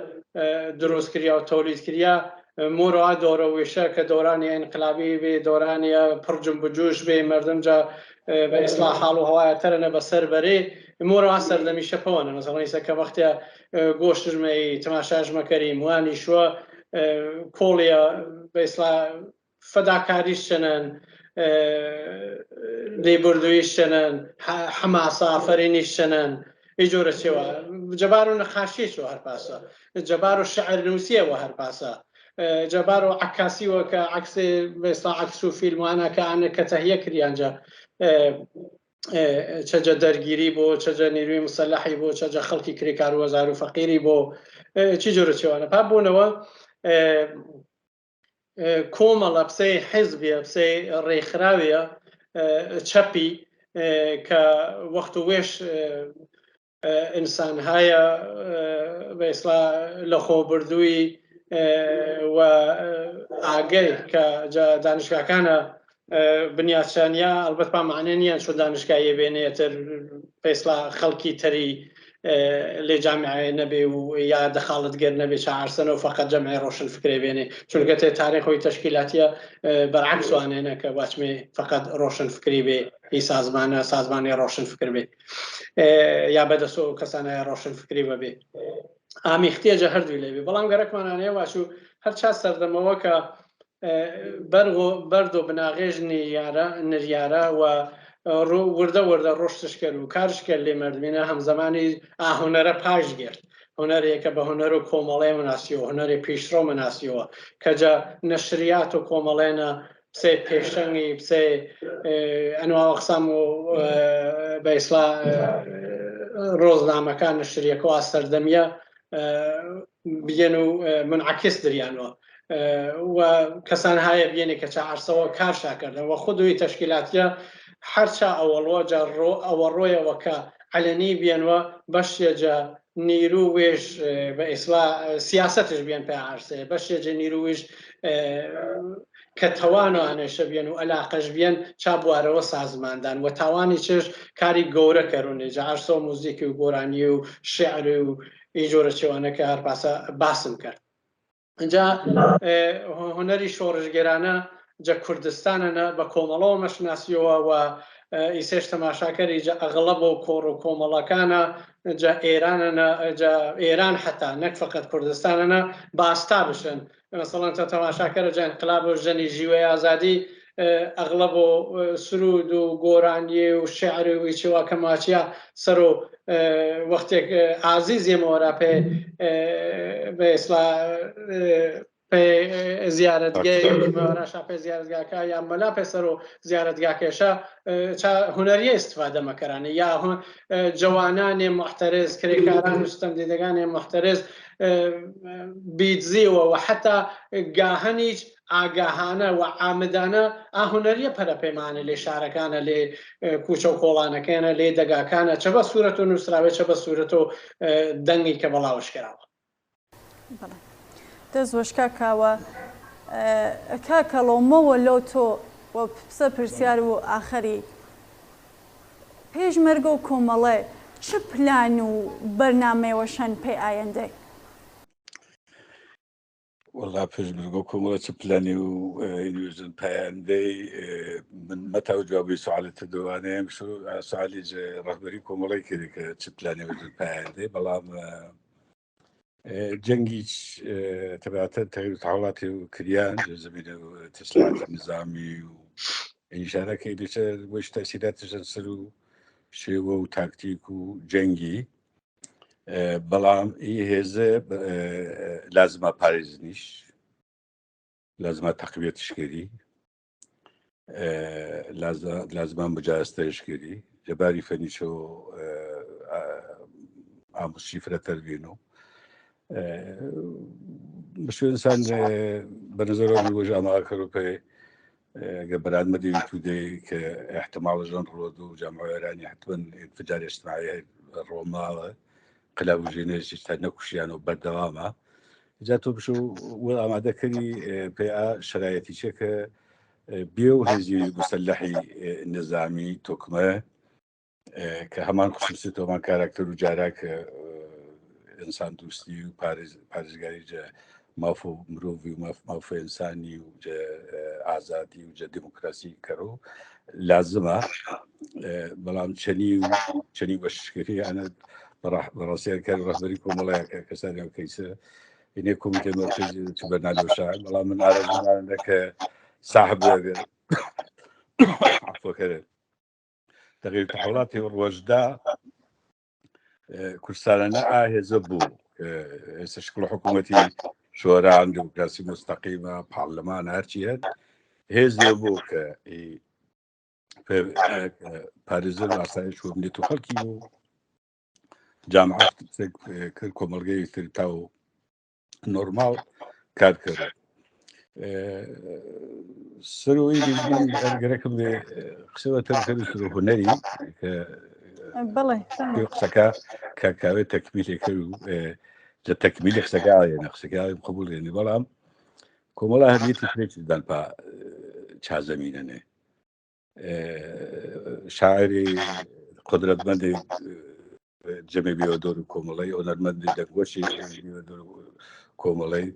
دروست کریا و تولید کریا مورا دوره ویشه که دورانی انقلابی به دورانی پرجنب جوش به مردم جا به اصلاح حال و هوای ترنه به سر بری مورا اثر دمیشه پونه مثلا ایسا که وقتی گوشتش می تماشاش مکریم وانی شو کولیا به اصلاح فداکاریش چنن لیبردویش چنن حماسه آفرینیش چنن ایجور چیوا جبارو نقاشی شو هر پاسا جبارو شعر نوسیه و هر پاسا جبارو عکاسی و که عکس مثلا عکس و فیلم و انا که آن کتهیه کریانجا چجا درگیری بو چجا نیروی مسلحی بو چجا خلقی کری کارو وزارو فقیری بو چی جور چیوا نه پابو نو کومل بسه حزبی بسه ریخراویه چپی که وقت ویش انسان هایا به اصلاح لخو بردوی و آگه که جا دانشگاه کانا بنیادشانیا البته با معنی نیان شو دانشگاهی بینه تر به اصلاح خلقی تری لجامعه نبي ويا دخلت غير نبي شعر سنه وفقط جمعيه روشن فكري بيني شنو قلت تاريخ وتشكيلاتيه بالعكس وانا هنا كواتمي فقط روشن فكري بي هي سازمان روشن فكري بي يا بدا سو كسانه روشن فكري بي ام احتياج هر دوی لبي بلام غرك معناه واشو هر چا سردمو که بردو بناغيجني يارا نريارا و ورده روشتش کرد و کارش کرد لی مردمینه هم زمانی هنر پاش گرد هنری که به هنر و کوماله مناسیو هنری پیشرو مناسیو که جا نشریات و کوماله نه بسه پیشنگی بسه انواع اقسام و به اصلاح روزنامه کان نشریه که سردمیه بیانو منعکس دریانو و کسان های بیانی که چه عرصه و کارشا کردن و خودوی تشکیلاتیه هرچا اول روی وکا علنی بیان و بشیجا نیرویش به اصلاح سیاستش بیان پی عرصه بشیجا نیرویش که توانو آنش بیان و علاقش بیان چا بواره و سازماندن و توانی چش کاری گوره کرونه جا عرصه و موزیکی و گورانی و شعر و ایجوره چوانه که هر باسم کرد جا هنری شورشگرانه جا کردستانه با کوملو مشناسیوه و ایسش تماشاکری جا اغلب و کور و کوملاکانه جا ایران حتی نک فقط کردستانه باستا بشن مثلا تماشاکر جا انقلاب و جنی جیوه آزادی اغلب و سرود و گورانی و شعر و ایچوا کماچیا سرو وقتی عزیزی مورا به اصلاح به زیارتگاه موراشا به زیارتگاه که یا ملا به سرو زیارتگاه کشا چه هنری استفاده مکرانه یا جوانان محترز کریکاران مستمدیدگان محترز بیدزی و حتی گاهنیج آگاهانه و عامدانه هنری پرپیمانه لی شارکانه لی کوچه و کولانکانه لی دگاکانه چه با صورت و نوسراوه چه با صورت و دنگی که بلاوش کراوه دەست کاکاوە کاکەڵۆمەوە لەو تۆ پسە پرسیار و ئاخەری پێشمەرگە و کۆمەڵێ چ پلان و بەرنامەیەوەشەن پێی ئایندەی؟ والله پێشمەرگۆ کۆمەڵە چ پلانی و ئینویژن پەیاندەی من مەتاو جوابی سوالتە دوانەیەم سوالی ڕەهبەری کۆمەڵی کردی کە چ پلانی وژن پەیاندەی بەڵام جەنگی تەباتە تەغییر تەحوڵاتی و کریان زمینە و تسلیحاتی نظامی و ئینشارەکەی دەچە بۆش تەسیراتشن سەر و شێوە و تاکتیک و جەنگی بەڵام هێزە لازمە پارێزنیش لازمە تەقویەتشکردی لازمان مجارستەشکردی جەباری فەنیچە و ئامۆژی فرەتەر بێن و بەشێ ئینسان بەنظرەوە وەژ ئاماکەڕ پێ بەرادمەدی تودەی کە احتمال ژەن ڕۆد و جامعێرانی حتمەن انفجار اجتماعی ڕۆماوە قەلاوژێنێکی تا نەکوشیان و بەردەوامە جا تۆ بشو وە ئامادەکەری پێ شرایەتی چێکە بێ و هێزی مسلحی نظامی تۆکمە کە هەمان خصوصی تۆمان کاراکتەر و جاراکە ئینسان دوستی و پارێزگاری ماف و مرۆڤی و مافە ئینسانی و ئازادی و جە دموکراسی کەڕۆ لازمە بەڵام چەنی بەشکردی ئەنە بەڕاستیانکار ڕەهبەری کۆمەڵایەکە کەسانی کەیسە اینێ کۆمیتێ مەرکەزی بەرنامەوەشا بەڵام من ئارەزومانە کە صاحب عفوەکەرێ تەغییر تەحوڵاتی ڕۆژدا کوردستانە ئاهێزە بوو ئێستا شکڵ حکوومەتی شۆران دموکراسی مستەقیمە پارلەمان هەرچی هەن هێزێ بوو کە پارێزە و ئاسایش وەبنێت و خەڵکی و جامعە کرد کۆمەڵگەی تر تا و نۆرماڵ کار کرد سەرۆی ئەرگەرەکەم لێ قسەوە تەرکەر و هونەری کە قسەکە کاکاوێت تەکمیلێکرد و جە تەکمیلی قسەکەیە قسەکەی قبول لێنی بەڵام کۆمەڵە هەریەتی فرێکدان پا چازەمینەنێ شاعری قدرەتمەندی جەمێ بیۆدۆر و کۆمەڵی هۆنەرمەندی دەنگۆشی کۆمەڵی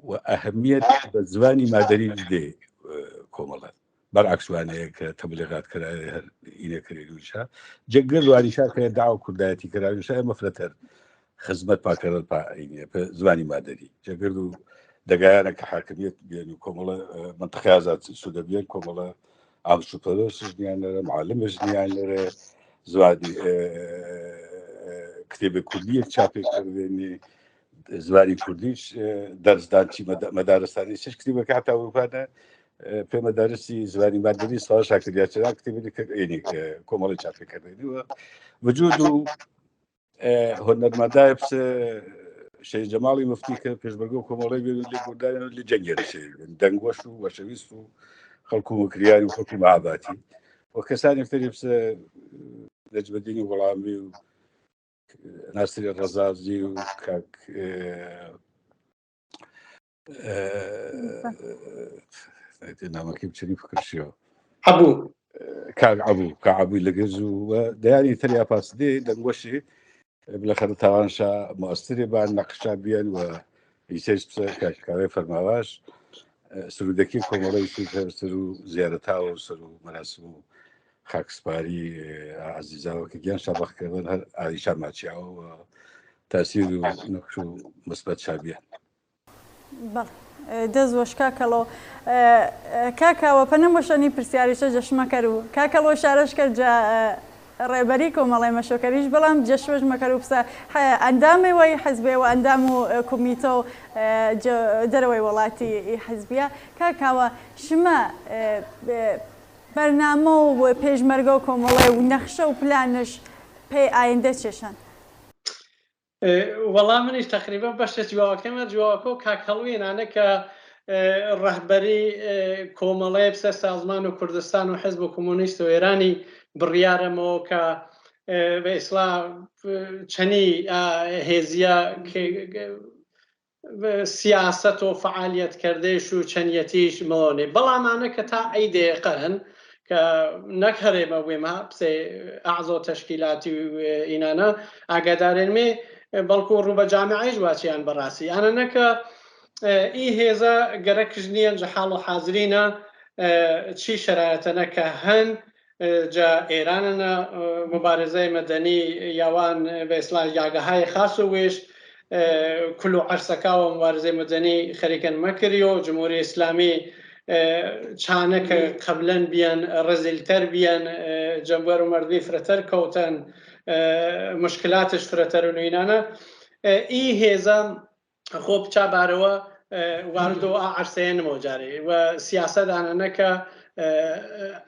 و ئەهەمیەت بە زمانی مادەری دێ کۆمەڵەت بەرعکسوانەیە کە تەبلیغات کرای هەر ئینەکردوشا جەگەر وانیشا کە داوا کوردایەتی کراویشا ئەمە فرەتەر خزمەت پاکردن زمانی مادەری جەگەر و دەگایانە کە حاکمیت بێن و کۆمەڵە منطقەی ئازاد سوودە بێن کۆمەڵە ئامسوپەرۆسش نیان لەرە معالمش نیان لەرە زوادی کتێبە کوردیەک چاپێک کردێنی زواری کوردیش دەرزدانچی مەدارستانی چش کتێبەکە هەتا ئەوروپانە پێ مەدارسی زوانی مادەری ساڵ شاکردیاچرا کتێبی کۆمەڵی چاپێکردنیوە وجود و هۆنەرمەندایە پسە شەی جەماڵی مفتی کە پێشبەرگە کۆمەڵی بێن لێ کوردانە لێ جەنگێرەشێ دەنگوەش و وەشەویست و خەڵکو و کریانی و خەڵکی مەهاباتی وە کەسانی تری پسە نەجمەدینی وەڵامی و ناسری ڕەزازی و کاک نامەکەی بچنی فکرشیەوە هەبوو کعبووی لەگەز و دەیانی تەریا پاسدێ دەنگوەشی بالاخره تاوانشا مؤثری بان نقشا بیان و ئیسەش کاوێ فەرماواش سرودەکی کۆمەڵی سەر و زیارەتا و سەر و مەراسم و خاکسپاری عەزیزاوە کە گیان شابەخکردن هەر ئاریشا ماچیاوە و تاسیر و نەخش و مثبەت شابیان دەست کاکەڵۆ کاکاوە پەنەم وەشەنی پرسیاریشە جەشمەکەر و کاکەڵۆ شارەش کرد ڕێبەری کۆمەڵی مەشۆکەریش بەڵام جەشوەش مەکەر و پسە ئەندامەوەی حەزبێ و ئەندام و کۆمیتە و دەرەوەی وڵاتی حەزبیە کاکاوە شمە بەرنامە و پێشمەرگە و کۆمەڵی و نەخشە و پلانش پێی ئایندە چێشن وەڵام منیش تقریبا بەشە جوواکەمە جوواکە و کاکەڵوێنانە کە ڕەهبەری کۆمەڵەیە پسە سازمان و کوردستان و حزب و کۆمۆنیست و ئێرانی بڕیارەمەوە کە بە ئیسلا چەنی هێزیە سیاست و فعالیت کردێش و چەنیەتیش مەڵۆنێ بەڵامانە کە تا ئەی دێقەن كنكهري بويما بس أعضو تشكيلاتي وإنانا أقدرين مي بلكو روبا جامعي جواتيان براسي أنا نكا هذا جرك جنيا جحال حاضرين شي شرائطنا كهن جا إيراننا مبارزة مدني يوان بإصلاح جاهاي خاص ويش كل عرسكا ومبارزة مدني خريكا مكريو جمهورية إسلامي چانك قبلا بيان رزل تربيان جنبور مردي فرتر كوتن مشكلاتش فرتر ونينانا هذا خوب چاباروا واردو عرسين موجاري وسياسة دانانك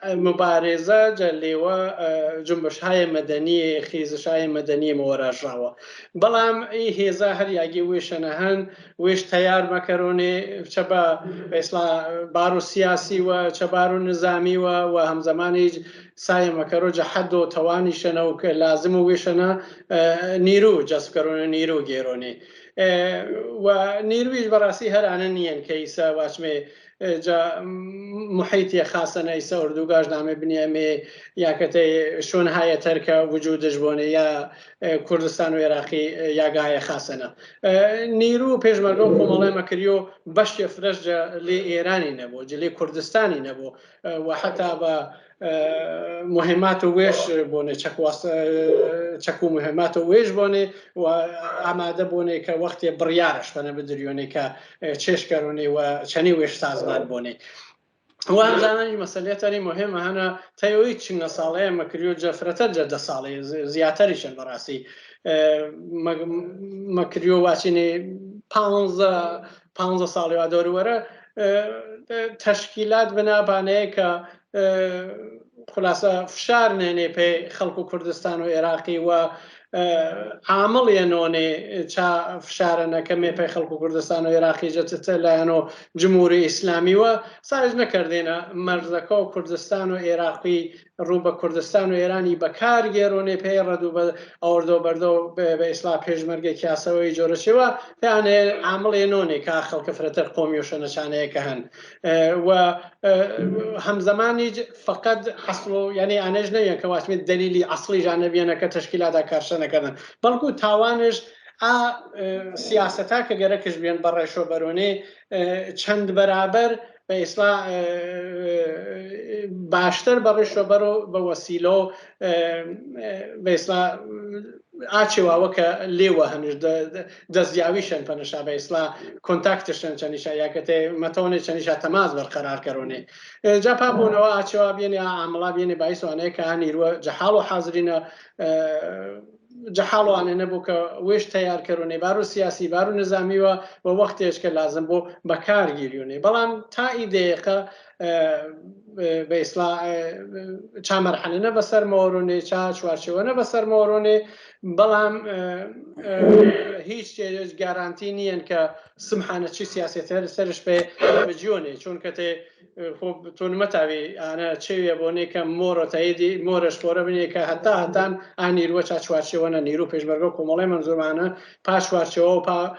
مبارزة جلي وجنبش هاي مدنية خيزش هاي مدنية موراجراوة بلام هي ظاهر ياجي ويشنهن ويش تيار مكروني شبا إصلاح بارو سياسي وشبارو نظامي وهم زماني ساي مكرو جحدو تواني شنو لازم ويشنا نيرو جسب كروني نيرو جيروني ونيرويج براسي هر عنانيان كيسا واشمي جا محيطي خاصة نيسا أردوغاش نامي بنيامي يا كتي شون هاي تركة وجود جبوني يا كردستان وعراقي يا قاية خاصة نيرو بيج مرقو كومالي مكريو باش يفرش لإيراني نبو جلي كردستاني نبو وحتى با مهمات ويش بوني چكو مهمات ويش بوني وعماده بوني كوقت بريارش فانا بدريوني كچش كروني وچني ويش سازمان بوني وهم زماني مسألة تاني مهمة هنا تيويت شن صالة مكريو جفرة جد صالة زياتريشن براسي مكريو واشيني پانزه صالة ودور ورا تشكيلات بنابانه ك خلاصة فشار نهني في خلق كردستان وعراقي و عامل ينوني چا فشارنا كمي في خلق كردستان وعراقي جت لانه جمهوري اسلامي و صارج نكردينا مرزكو كردستان وعراقي روبا كردستان وإيراني بكار جيروني في ردو اوردو بردو بإصلاح پیشمرگه کیاسوی جوره شوا يعني عامل ينوني كخلق فرتر قومي وشنشانه كهن و هم زماني فقد حصلوا يعني أنا جنيا كواسمي الدليل أصلي جانبينا كتشكيلات كارشنا كذا بلكو تاوانش سياستها كجركش بين برا شو بروني چند برابر بإصلاح باشتر برا شو برو بوسيلة بإصلاح آتشوا وكا ليوا هنش دزياويشن فنشا بإصلاح كونتاكتشن چنيشا ياكتي متوني چنيشا تماس برقرار كروني جابا بونوا آتشوا بيني عملا بيني بايسو أنا كهاني رو جحالو حاضرين جحالو أنا نبوك ويش تيار كروني بارو سياسي بارو نظامي ووقت إيش كلازم بو بكار جيريوني بلان تا إيديقة بإصلاح چا مرحلة نبسر موروني چا چوارچوه نبسر موروني بلام هیچ گارانتی نیست که سمحانه چی سیاست سرش به مجیونه چون که خب تون متوی آن چیه بونه که مور تاییدی مورش فوره بینی که حتی آنیرو چاشوارچه و نیرو پیشبرگو کمالی منظور معنا پاشوارچه و پا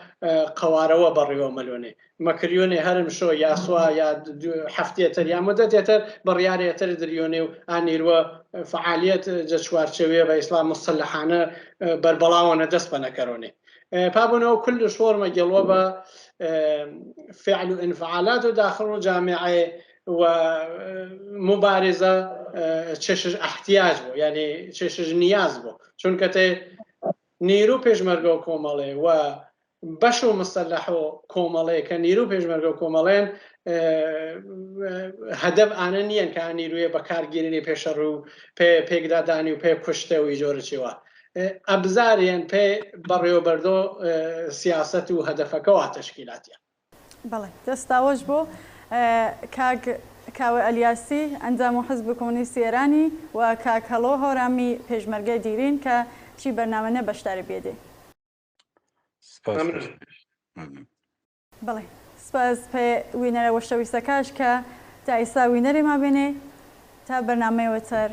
قواره و بریو ملونه مکریونه هرم شو یا سوا یا هفته تر یا مدت تر بریاری تر دریونه و آنیرو فعالیت جشوارچه و اسلام مصلحانه بربلاوانه دست بنکرونه پابونو كل شور مجلوبة فعل انفعالات داخل جامعة ومبارزة تشش احتياج بو يعني تشش نياز بو چون كته نيرو پیشمرگو کوماله و بشو مصلحو کوماله كنيرو پیشمرگو کومالين هدف آنها نیان که نیروی بکارگیری پیش رو پیگدادانی و پی کشته و ایجور چیوا ابزارين پی بریو بردو سیاست و هدفک و تشکیلاتیا. بله دستاوج بو کاو الیاسی انجام حزب کمونیستی ایرانی و کاکلو هرامی پیشمرگه دیرین که چی برنامه نبشتری بیده. بله سپاس په وینر وشوي سکاش که تا ایسا وینر ما بینه تا برنامه وتر